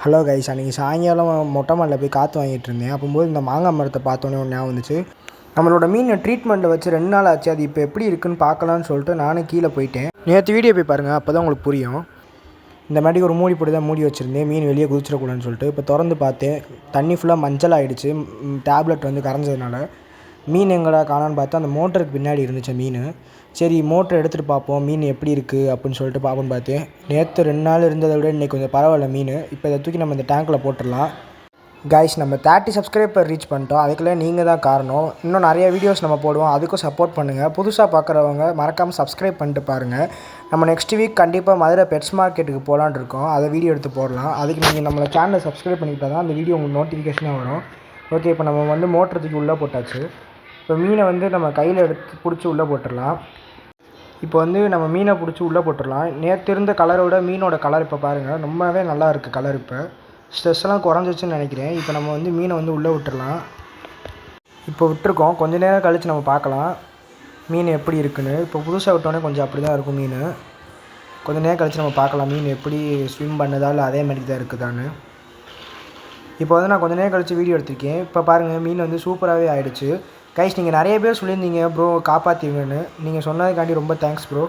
Hello guys, அன்றைக்கி சாயங்காலம் மொட்டை மாடியில் போய் காற்று வாங்கிட்டு இருந்தேன். அப்போது இந்த மாங்காய் மரத்தை பார்த்தோன்னே ஒன்று ஞாபகம் வந்துச்சு. நம்மளோட மீனை ட்ரீட்மெண்ட்டில் வச்சு 2 நாள் ஆச்சு. அது இப்போ எப்படி இருக்குன்னு பார்க்கலான்னு சொல்லிட்டு நானும் கீழே போயிட்டேன். நேற்று வீடியோ போய் பாருங்கள், அப்போ தான் உங்களுக்கு புரியும். இந்த மாதிரி ஒரு மூடி போட்டு தான் மூடி வச்சுருந்தேன், மீன் வெளியே குதிச்சிடக்கூடாதுன்னு சொல்லிட்டு. இப்போ திறந்து பார்த்தேன், தண்ணி ஃபுல்லாக மஞ்சள் ஆகிடுச்சு. டேப்லெட் வந்து கரைஞ்சதுனால மீன் எங்கடா காணான்னு பார்த்தா அந்த மோட்டருக்கு பின்னாடி இருந்துச்சு மீன். சரி, மோட்டர் எடுத்துகிட்டு பார்ப்போம் மீன் எப்படி இருக்குது அப்படின்னு சொல்லிட்டு பார்ப்போன்னு பார்த்தேன். நேற்று 2 நாள் இருந்ததை விட இன்றைக்கி கொஞ்சம் பரவாயில்ல மீன். இப்போ இதை தூக்கி நம்ம இந்த டேங்க்கில் போட்டுடலாம். கைஸ், நம்ம 30 சப்ஸ்கிரைபர் ரீச் பண்ணிட்டோம். அதுக்குள்ளே நீங்கள் தான் காரணம். இன்னும் நிறைய வீடியோஸ் நம்ம போடுவோம், அதுக்கும் சப்போர்ட் பண்ணுங்கள். புதுசாக பார்க்குறவங்க மறக்காமல் சப்ஸ்கிரைப் பண்ணிட்டு பாருங்கள். நம்ம நெக்ஸ்ட் வீக் கண்டிப்பாக மதுரை பெட்ஸ் மார்க்கெட்டுக்கு போகலான்னு இருக்கோம். அதை வீடியோ எடுத்து போடலாம். அதுக்கு நீங்கள் நம்மளை சேனலை சப்ஸ்கிரைப் பண்ணிக்கிட்டால் தான் அந்த வீடியோ உங்களுக்கு நோட்டிஃபிகேஷனாக வரும். ஓகே, இப்போ நம்ம வந்து மோட்டர் தூக்கி உள்ளே போட்டாச்சு. இப்போ மீனை வந்து நம்ம கையில் எடுத்து பிடிச்சி உள்ளே போட்டுடலாம். இப்போ வந்து நம்ம மீனை பிடிச்சி உள்ளே போட்டுடலாம். நேற்று இருந்த கலரோட மீனோட கலர் இப்போ பாருங்கள், ரொம்பவே நல்லா இருக்குது கலர். இப்போ ஸ்ட்ரெஸ்ஸெல்லாம் குறைஞ்சிச்சுன்னு நினைக்கிறேன். இப்போ நம்ம வந்து மீனை வந்து உள்ளே விட்டுடலாம். இப்போ விட்டுருக்கோம், கொஞ்சம் நேரம் கழித்து நம்ம பார்க்கலாம் மீன் எப்படி இருக்குன்னு. இப்போ புதுசாக விட்டோன்னே கொஞ்சம் அப்படி தான் இருக்கும் மீன். கொஞ்சம் நேரம் கழித்து நம்ம பார்க்கலாம் மீன் எப்படி ஸ்விம் பண்ணுதா இல்லை அதே மாதிரி தான் இருக்குதான்னு. இப்போ வந்து நான் கொஞ்சம் நேரம் கழித்து வீடியோ எடுத்திருக்கேன். இப்போ பாருங்கள், மீன் வந்து சூப்பராகவே ஆகிடுச்சு. கைஸ், நீங்கள் நிறைய பேர் சொல்லியிருந்தீங்க ப்ரோ காப்பாற்றிங்கன்னு. நீங்கள் சொன்னதுக்காண்டி ரொம்ப தேங்க்ஸ் ப்ரோ.